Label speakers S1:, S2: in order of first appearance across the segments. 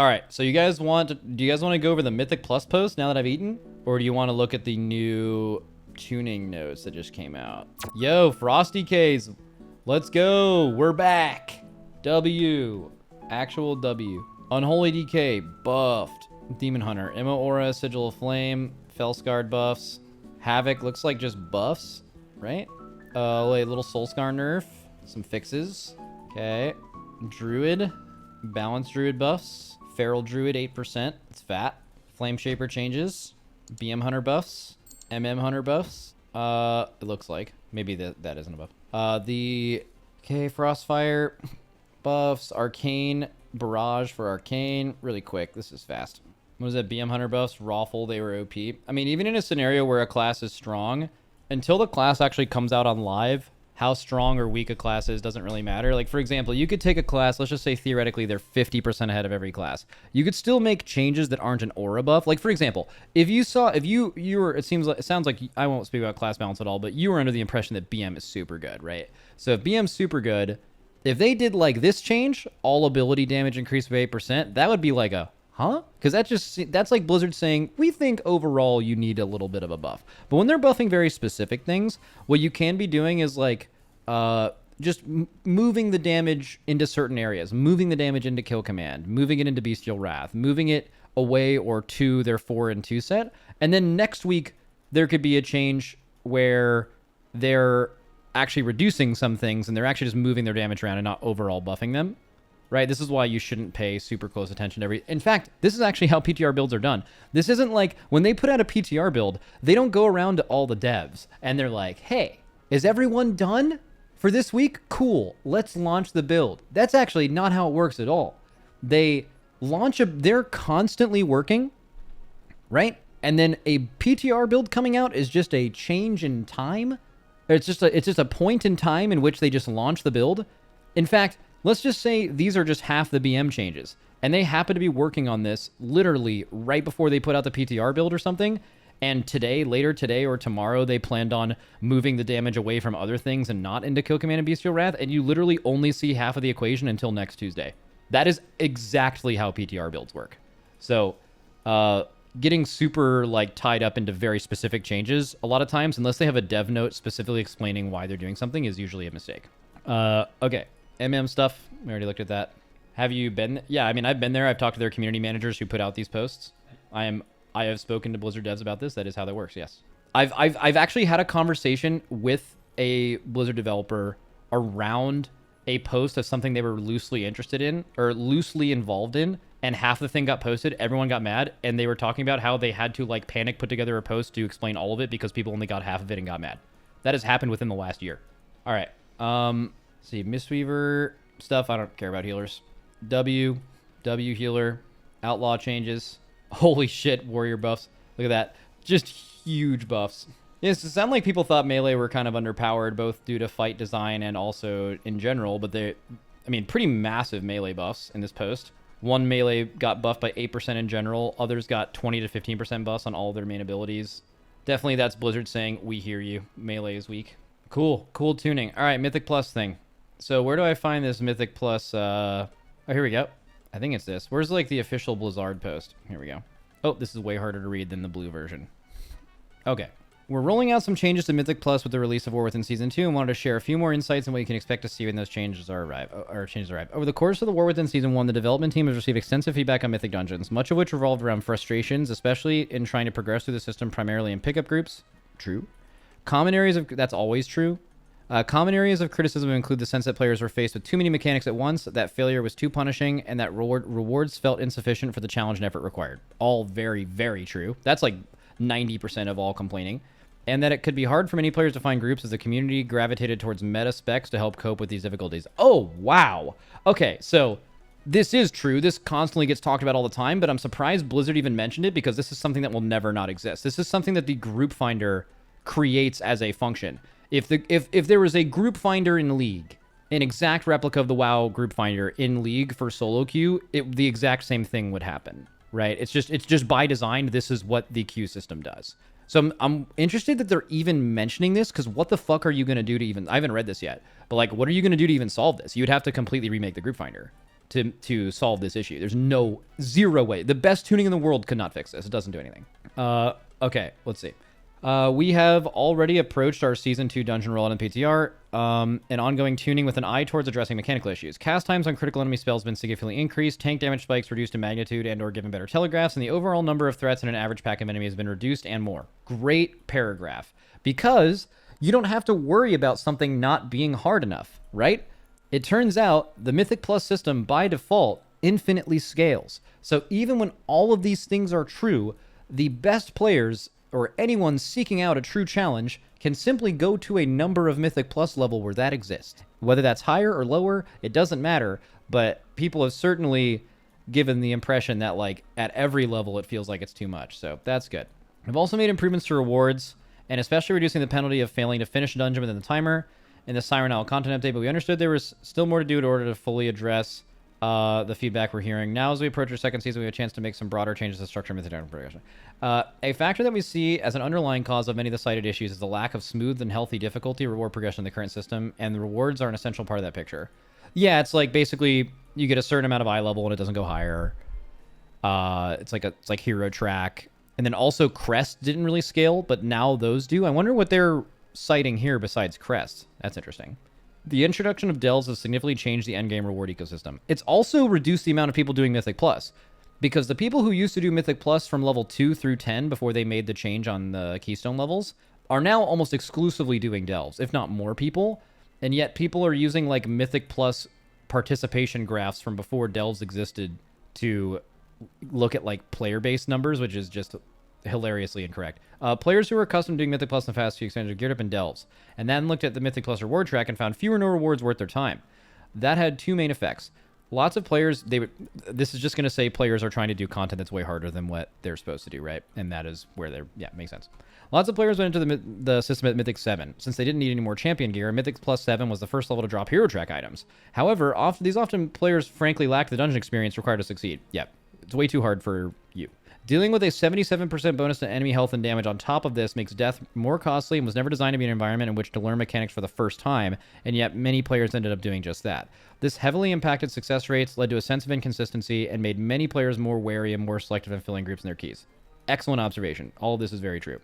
S1: All right, so do you guys want to go over the Mythic Plus post now that I've eaten? Or do you want to look at the new tuning notes that just came out? Yo, Frosty K's, let's go. We're back. W. Actual W. Unholy DK, buffed. Demon Hunter, Immo Aura, Sigil of Flame, Fellscarred buffs. Havoc looks like just buffs, right? Wait, little Soulscar nerf. Some fixes. Okay. Druid. Balanced Druid buffs. Feral Druid 8%. It's fat. Flame Shaper changes. BM Hunter buffs. MM Hunter buffs. It looks like. Maybe that isn't a buff. Okay, Frostfire buffs. Arcane. Barrage for Arcane. Really quick. This is fast. What is that? BM Hunter buffs. Rawful. They were OP. I mean, even in a scenario where a class is strong, until the class actually comes out on live, how strong or weak a class is doesn't really matter. Like, for example, you could take a class, let's just say theoretically they're 50% ahead of every class. You could still make changes that aren't an aura buff. Like, for example, if you were, it sounds like, I won't speak about class balance at all, but you were under the impression that BM is super good, right? So if BM's super good, if they did like this change, all ability damage increased by 8%, that would be like a, huh? Because that's like Blizzard saying, we think overall you need a little bit of a buff. But when they're buffing very specific things, what you can be doing is like just moving the damage into certain areas, moving the damage into Kill Command, moving it into Bestial Wrath, moving it away or to their 4 and 2 set. And then next week, there could be a change where they're actually reducing some things and they're actually just moving their damage around and not overall buffing them. Right? This is why you shouldn't pay super close attention to every... In fact, this is actually how PTR builds are done. This isn't like... When they put out a PTR build, they don't go around to all the devs and they're like, hey, is everyone done for this week? Cool. Let's launch the build. That's actually not how it works at all. They launch they're constantly working, right? And then a PTR build coming out is just a change in time. It's just a point in time in which they just launch the build. In fact... Let's just say these are just half the BM changes, and they happen to be working on this literally right before they put out the PTR build or something, and later today or tomorrow, they planned on moving the damage away from other things and not into Kill Command and Bestial Wrath, and you literally only see half of the equation until next Tuesday. That is exactly how PTR builds work. So, getting super like tied up into very specific changes, a lot of times, unless they have a dev note specifically explaining why they're doing something, is usually a mistake. Okay. stuff. We already looked at that. Have you been? Yeah, I mean, I've been there. I've talked to their community managers who put out these posts. I have spoken to Blizzard devs about this. That is how that works. Yes. I've actually had a conversation with a Blizzard developer around a post of something they were loosely interested in or loosely involved in, and half the thing got posted. Everyone got mad, and they were talking about how they had to like panic put together a post to explain all of it because people only got half of it and got mad. That has happened within the last year. All right. See, Mistweaver stuff. I don't care about healers. W healer, outlaw changes. Holy shit, warrior buffs. Look at that. Just huge buffs. Yes, it sounded like people thought melee were kind of underpowered, both due to fight design and also in general, but pretty massive melee buffs in this post. One melee got buffed by 8% in general. Others got 20 to 15% buffs on all of their main abilities. Definitely that's Blizzard saying, we hear you. Melee is weak. Cool tuning. All right, Mythic Plus thing. So where do I find this Mythic Plus? Oh, here we go. I think it's this. Where's like the official Blizzard post? Here we go. Oh, this is way harder to read than the blue version. Okay. We're rolling out some changes to Mythic Plus with the release of War Within Season 2 and wanted to share a few more insights on what you can expect to see when those changes arrive. Over the course of the War Within Season 1, the development team has received extensive feedback on Mythic Dungeons, much of which revolved around frustrations, especially in trying to progress through the system primarily in pickup groups. True. That's always true. Common areas of criticism include the sense that players were faced with too many mechanics at once, that failure was too punishing, and that rewards felt insufficient for the challenge and effort required. All very, very true. That's like 90% of all complaining. And that it could be hard for many players to find groups as the community gravitated towards meta specs to help cope with these difficulties. Oh, wow. Okay, so this is true. This constantly gets talked about all the time, but I'm surprised Blizzard even mentioned it because this is something that will never not exist. This is something that the group finder creates as a function. If there was a group finder in League, an exact replica of the WoW group finder in League for solo queue, the exact same thing would happen, right? It's just by design, this is what the queue system does. So I'm interested that they're even mentioning this, because what the fuck are you going to do to even... I haven't read this yet, but like, what are you going to do to even solve this? You'd have to completely remake the group finder. to solve this issue. There's zero way. The best tuning in the world could not fix this. It doesn't do anything. Okay, let's see. We have already approached our Season 2 dungeon rollout in PTR, and ongoing tuning with an eye towards addressing mechanical issues. Cast times on critical enemy spells have been significantly increased, tank damage spikes reduced in magnitude and or given better telegraphs, and the overall number of threats in an average pack of enemies has been reduced and more. Great paragraph. Because you don't have to worry about something not being hard enough, right? It turns out the Mythic Plus system, by default, infinitely scales. So even when all of these things are true, the best players or anyone seeking out a true challenge can simply go to a number of Mythic Plus level where that exists. Whether that's higher or lower, it doesn't matter, but people have certainly given the impression that, like, at every level it feels like it's too much, so that's good. I've also made improvements to rewards, and especially reducing the penalty of failing to finish a dungeon within the timer in the Siren Isle content update, but we understood there was still more to do in order to fully address the feedback we're hearing. Now, as we approach our second season, we have a chance to make some broader changes to the structure of Mythic Dungeon progression. A factor that we see as an underlying cause of many of the cited issues is the lack of smooth and healthy difficulty reward progression in the current system, and the rewards are an essential part of that picture. Yeah, it's like basically you get a certain amount of eye level and it doesn't go higher. It's like hero track, and then also crest didn't really scale, but now those do. I wonder what they're citing here besides crest. That's interesting. The introduction of delves has significantly changed the endgame reward ecosystem. It's also reduced the amount of people doing Mythic Plus, because the people who used to do Mythic Plus from level 2 through 10 before they made the change on the Keystone levels are now almost exclusively doing delves, if not more people. And yet people are using like Mythic Plus participation graphs from before delves existed to look at like player-based numbers, which is just hilariously incorrect. Players who were accustomed to doing Mythic Plus in the fast few expansions geared up in delves, and then looked at the Mythic Plus reward track and found fewer no rewards worth their time. That had two main effects. Lots of players, this is just going to say players are trying to do content that's way harder than what they're supposed to do, right? And that is where they're, yeah, makes sense. Lots of players went into the system at Mythic 7. Since they didn't need any more champion gear, Mythic Plus 7 was the first level to drop hero track items. However, these players frankly lack the dungeon experience required to succeed. Yeah, it's way too hard for you. Dealing with a 77% bonus to enemy health and damage on top of this makes death more costly and was never designed to be an environment in which to learn mechanics for the first time, and yet many players ended up doing just that. This heavily impacted success rates, led to a sense of inconsistency, and made many players more wary and more selective in filling groups in their keys. Excellent observation. All of this is very true.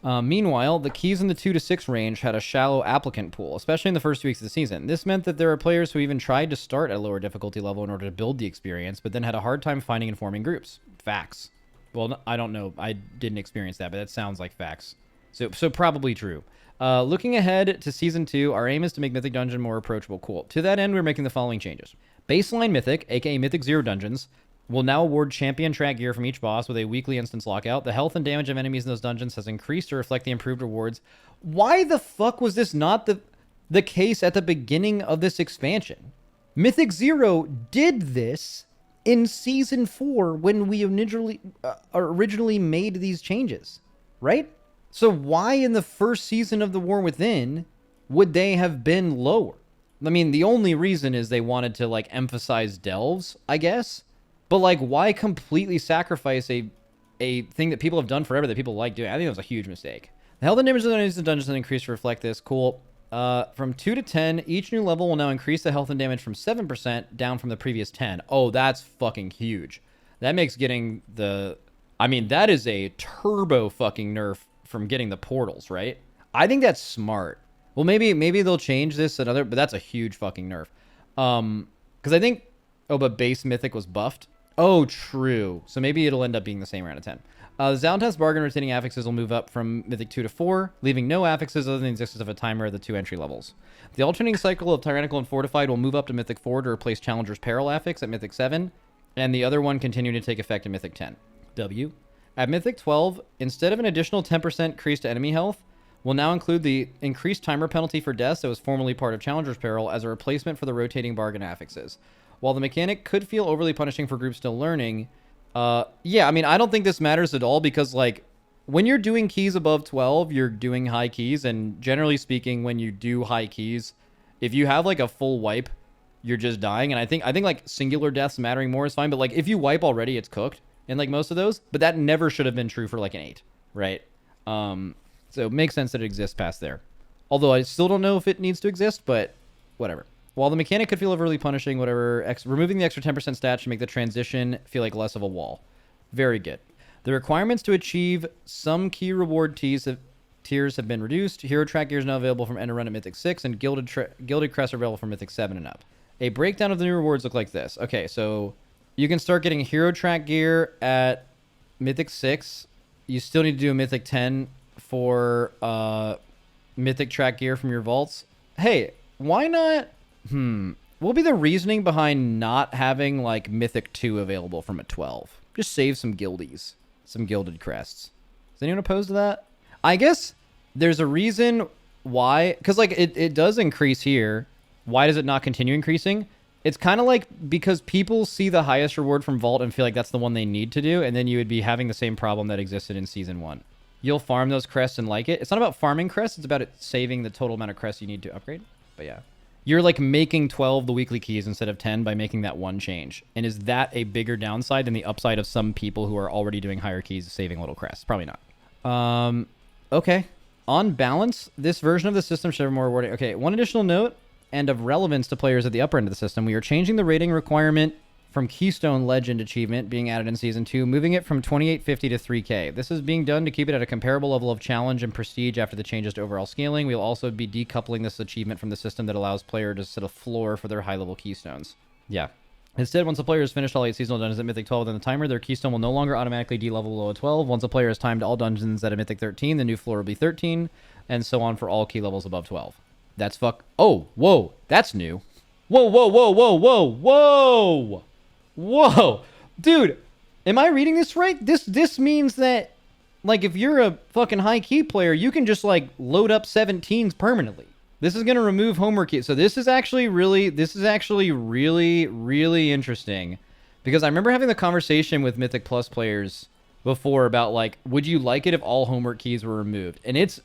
S1: Meanwhile, the keys in the 2 to 6 range had a shallow applicant pool, especially in the first 2 weeks of the season. This meant that there are players who even tried to start at a lower difficulty level in order to build the experience, but then had a hard time finding and forming groups. Facts. Well, I don't know. I didn't experience that, but that sounds like facts. So probably true. Looking ahead to Season 2, our aim is to make Mythic Dungeon more approachable. Cool. To that end, we're making the following changes. Baseline Mythic, aka Mythic 0 dungeons, will now award champion track gear from each boss with a weekly instance lockout. The health and damage of enemies in those dungeons has increased to reflect the improved rewards. Why the fuck was this not the case at the beginning of this expansion? Mythic 0 did this in Season 4 when we originally made these changes, right? So why in the first season of The War Within would they have been lower? I mean, the only reason is they wanted to, like, emphasize delves, I guess. But, like, why completely sacrifice a thing that people have done forever that people like doing? I think that was a huge mistake. The health and damage of the enemies in the dungeons has increased to reflect this. Cool. From 2 to 10, each new level will now increase the health and damage from 7% down from the previous 10. Oh, that's fucking huge. That makes getting the... I mean, that is a turbo fucking nerf from getting the portals, right? I think that's smart. Well, maybe they'll change this but that's a huge fucking nerf. Because I think... Oh, but base Mythic was buffed. Oh, true. So maybe it'll end up being the same round of 10. The Zalantast bargain retaining affixes will move up from Mythic 2 to 4, leaving no affixes other than the existence of a timer at the 2 entry levels. The alternating cycle of Tyrannical and Fortified will move up to Mythic 4 to replace Challenger's Peril affix at Mythic 7, and the other one continuing to take effect at Mythic 10. W. At Mythic 12, instead of an additional 10% increase to enemy health, will now include the increased timer penalty for deaths that was formerly part of Challenger's Peril as a replacement for the rotating bargain affixes. While the mechanic could feel overly punishing for groups still learning, yeah, I mean, I don't think this matters at all because, like, when you're doing keys above 12, you're doing high keys, and generally speaking, when you do high keys, if you have, like, a full wipe, you're just dying, and I think like, singular deaths mattering more is fine, but, like, if you wipe already, it's cooked in, like, most of those, but that never should have been true for, like, an 8, right? So it makes sense that it exists past there. Although I still don't know if it needs to exist, but whatever. While the mechanic could feel overly punishing, whatever, removing the extra 10% stat should make the transition feel like less of a wall. Very good. The requirements to achieve some key reward tiers have been reduced. Hero track gear is now available from end of run at Mythic 6, and Gilded Crests are available from Mythic 7 and up. A breakdown of the new rewards look like this. Okay, so you can start getting hero track gear at Mythic 6. You still need to do a Mythic 10 for Mythic track gear from your vaults. Hey, why not? What will be the reasoning behind not having like Mythic 2 available from a 12? Just save some guildies, some Gilded Crests. Is anyone opposed to that? I guess there's a reason why, because like it does increase here. Why does it not continue increasing? It's kind of like because people see the highest reward from Vault and feel like that's the one they need to do, and then you would be having the same problem that existed in Season 1. You'll farm those crests and like it. It's not about farming crests, it's about it saving the total amount of crests you need to upgrade. But yeah. You're like making 12 the weekly keys instead of 10 by making that one change. And is that a bigger downside than the upside of some people who are already doing higher keys saving little crests? Probably not. Okay. On balance, this version of the system should have more rewarding. Okay, one additional note, and of relevance to players at the upper end of the system, we are changing the rating requirement from Keystone Legend achievement being added in Season 2, moving it from 2850 to 3k. This is being done to keep it at a comparable level of challenge and prestige after the changes to overall scaling. We'll also be decoupling this achievement from the system that allows players to set a floor for their high-level Keystones. Yeah. Instead, once a player has finished all 8 seasonal dungeons at Mythic 12 within the timer, their Keystone will no longer automatically de-level below 12. Once a player has timed all dungeons at a Mythic 13, the new floor will be 13, and so on for all key levels above 12. That's Oh, whoa, that's new. Whoa, whoa, whoa, whoa, whoa, whoa! Whoa, dude, am I reading this right? This means that, like, if you're a fucking high key player, you can just, like, load up 17s permanently. This is going to remove homework keys. So this is actually really interesting, because I remember having the conversation with Mythic Plus players before about, like, would you like it if all homework keys were removed? And it's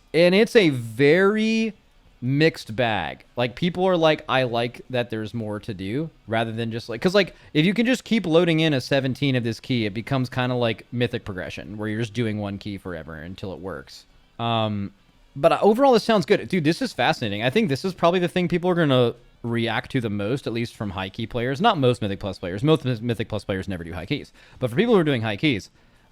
S1: a very mixed bag. Like, people are like, I like that there's more to do, rather than just like, because like if you can just keep loading in a 17 of this key, it becomes kind of like Mythic progression where you're just doing one key forever until it works. But overall this sounds good, dude. This is fascinating. I think this is probably the thing people are going to react to the most, at least from high key players. Not most Mythic Plus players. Most Mythic Plus players never do high keys, but for people who are doing high keys,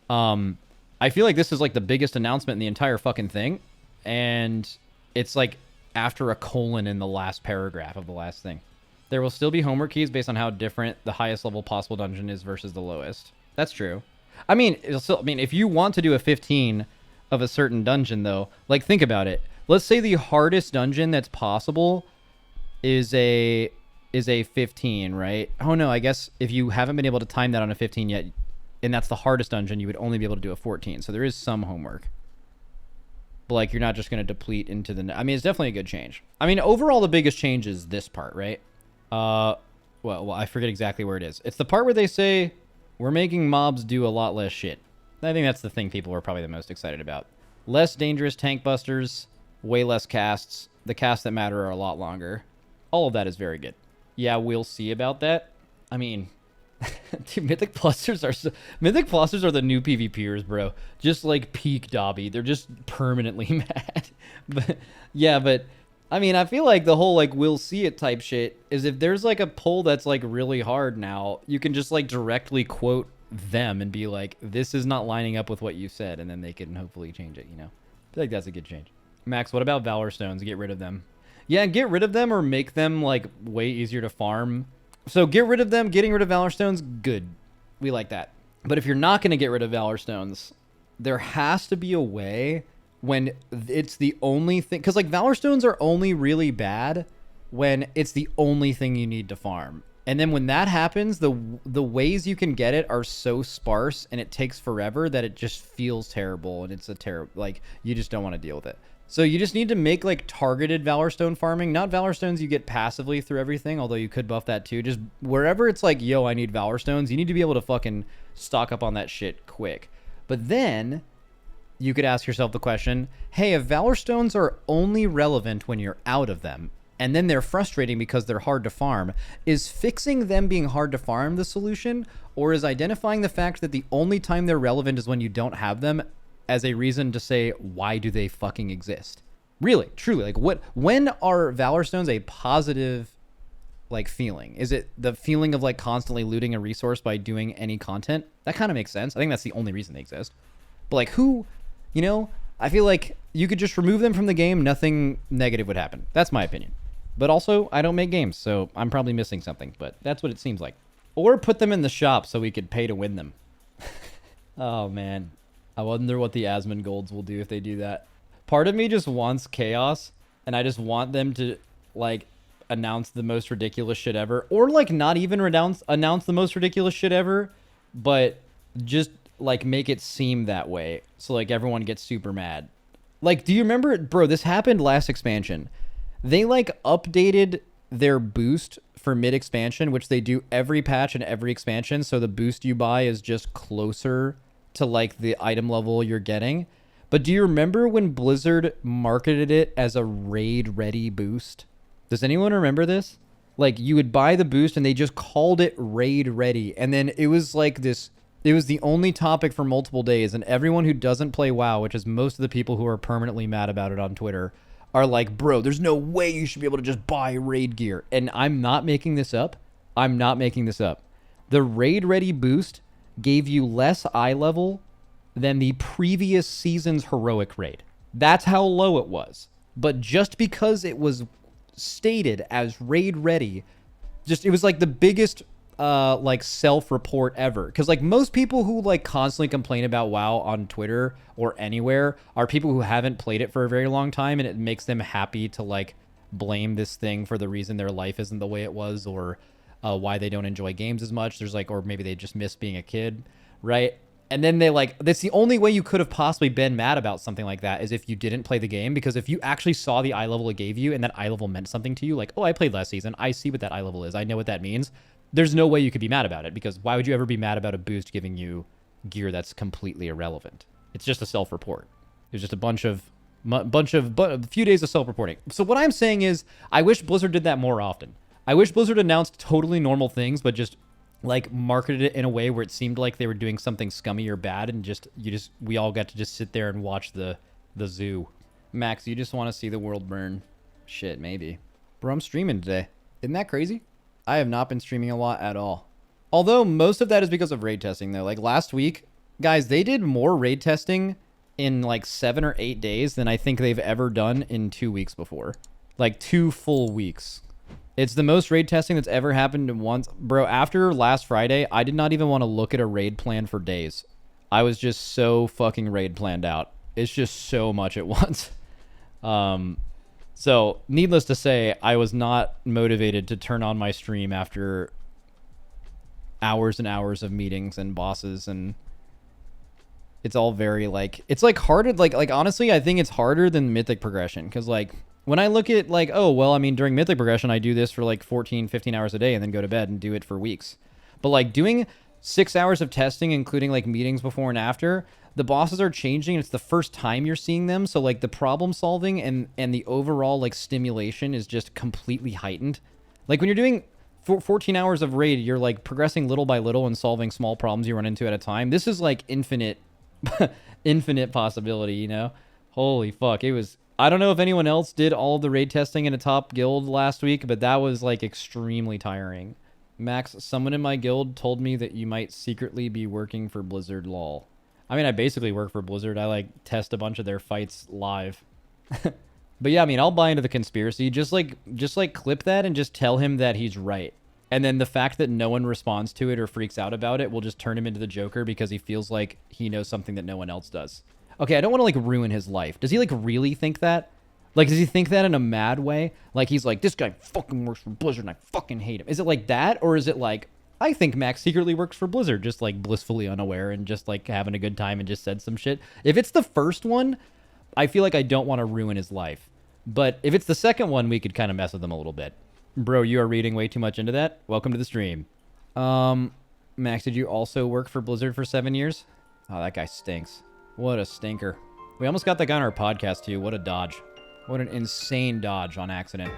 S1: I feel like this is like the biggest announcement in the entire fucking thing, and it's like after a colon in the last paragraph of the last thing. There will still be homework keys based on how different the highest level possible dungeon is versus the lowest. That's true. I mean, if you want to do a 15 of a certain dungeon, though, like, think about it. Let's say the hardest dungeon that's possible is a 15, right? Oh no, I guess if you haven't been able to time that on a 15 yet, and that's the hardest dungeon, you would only be able to do a 14. So there is some homework. But, like, you're not just going to deplete into the... I mean, it's definitely a good change. I mean, overall, the biggest change is this part, right? Well, I forget exactly where it is. It's the part where they say, we're making mobs do a lot less shit. I think that's the thing people are probably the most excited about. Less dangerous tank busters, way less casts. The casts that matter are a lot longer. All of that is very good. Yeah, we'll see about that. I mean... Dude, Mythic Plusters are the new PvPers, bro. Just like peak Dobby. They're just permanently mad. But yeah, but I mean, I feel like the whole like we'll see it type shit is if there's like a poll that's like really hard now, you can just like directly quote them and be like, this is not lining up with what you said, and then they can hopefully change it, you know? I feel like that's a good change. Max, what about Valorstones? Get rid of them. Yeah, get rid of them or make them like way easier to farm. So get rid of them. Getting rid of Valorstones, good. We like that. But if you're not going to get rid of Valorstones, there has to be a way when it's the only thing. Because, like, Valorstones are only really bad when it's the only thing you need to farm. And then when that happens, the ways you can get it are so sparse and it takes forever that it just feels terrible. And it's a terrible, like, you just don't want to deal with it. So you just need to make like targeted Valorstone farming, not Valorstones you get passively through everything, although you could buff that too. Just wherever it's like, yo, I need Valorstones, you need to be able to fucking stock up on that shit quick. But then you could ask yourself the question, hey, if Valorstones are only relevant when you're out of them, and then they're frustrating because they're hard to farm, is fixing them being hard to farm the solution? Or is identifying the fact that the only time they're relevant is when you don't have them as a reason to say, why do they fucking exist? Really, truly, like when are Valorstones a positive like feeling? Is it the feeling of like constantly looting a resource by doing any content? That kind of makes sense. I think that's the only reason they exist. But like who, you know, I feel like you could just remove them from the game. Nothing negative would happen. That's my opinion. But also, I don't make games, so I'm probably missing something. But that's what it seems like. Or put them in the shop so we could pay to win them. Oh, man. I wonder what the Asmongold's will do if they do that. Part of me just wants chaos, and I just want them to, like, announce the most ridiculous shit ever. Or, like, not even announce the most ridiculous shit ever, but just, like, make it seem that way. So, like, everyone gets super mad. Like, do you remember, bro, this happened last expansion. They, like, updated their boost for mid-expansion, which they do every patch and every expansion, so the boost you buy is just closer to, like, the item level you're getting. But do you remember when Blizzard marketed it as a raid-ready boost? Does anyone remember this? Like, you would buy the boost, and they just called it raid-ready, and then it was, like, this... It was the only topic for multiple days, and everyone who doesn't play WoW, which is most of the people who are permanently mad about it on Twitter, are like, bro, there's no way you should be able to just buy raid gear. And I'm not making this up. I'm not making this up. The raid ready boost gave you less eye level than the previous season's heroic raid. That's how low it was. But just because it was stated as raid ready, just it was like the biggest like self-report ever, because like most people who like constantly complain about WoW on Twitter or anywhere are people who haven't played it for a very long time, and it makes them happy to like blame this thing for the reason their life isn't the way it was, or why they don't enjoy games as much. There's like, or maybe they just miss being a kid, right? And then they like, that's the only way you could have possibly been mad about something like that, is if you didn't play the game. Because if you actually saw the eye level it gave you, and that eye level meant something to you, like, oh, I played last season, I see what that eye level is, I know what that means, there's no way you could be mad about it, because why would you ever be mad about a boost giving you gear that's completely irrelevant? It's just a self-report. It's just a few days of self-reporting. So what I'm saying is, I wish Blizzard did that more often. I wish Blizzard announced totally normal things, but just like marketed it in a way where it seemed like they were doing something scummy or bad, and we all got to just sit there and watch the zoo. Max, you just want to see the world burn. Shit, maybe. Bro, I'm streaming today. Isn't that crazy? I have not been streaming a lot at all. Although most of that is because of raid testing, though. Like last week, guys, they did more raid testing in like 7 or 8 days than I think they've ever done in 2 weeks before. Like 2 full weeks. It's the most raid testing that's ever happened in once. Bro, after last Friday, I did not even want to look at a raid plan for days. I was just so fucking raid planned out. It's just so much at once. So, needless to say, I was not motivated to turn on my stream after hours and hours of meetings and bosses, and it's all very, like, it's, like, harder, like honestly, I think it's harder than Mythic Progression, because, like, when I look at, like, oh, well, I mean, during Mythic Progression, I do this for, like, 14, 15 hours a day and then go to bed and do it for weeks. But, like, doing 6 hours of testing, including, like, meetings before and after, the bosses are changing, and it's the first time you're seeing them, so, like, the problem solving and the overall, like, stimulation is just completely heightened. Like, when you're doing 14 hours of raid, you're, like, progressing little by little and solving small problems you run into at a time. This is, like, infinite, infinite possibility, you know? Holy fuck, it was... I don't know if anyone else did all of the raid testing in a top guild last week, but that was, like, extremely tiring. Max, someone in my guild told me that you might secretly be working for Blizzard, lol. I mean, I basically work for Blizzard. I, like, test a bunch of their fights live. But yeah, I mean, I'll buy into the conspiracy. Just clip that and just tell him that he's right. And then the fact that no one responds to it or freaks out about it will just turn him into the Joker because he feels like he knows something that no one else does. Okay, I don't want to, like, ruin his life. Does he, like, really think that? Like, does he think that in a mad way? Like, he's like, this guy fucking works for Blizzard and I fucking hate him. Is it like that? Or is it like... I think Max secretly works for Blizzard, just, like, blissfully unaware and just, like, having a good time and just said some shit. If it's the first one, I feel like I don't want to ruin his life. But if it's the second one, we could kind of mess with him a little bit. Bro, you are reading way too much into that. Welcome to the stream. Max, did you also work for Blizzard for 7 years? Oh, that guy stinks. What a stinker. We almost got that guy on our podcast, too. What a dodge. What an insane dodge on accident.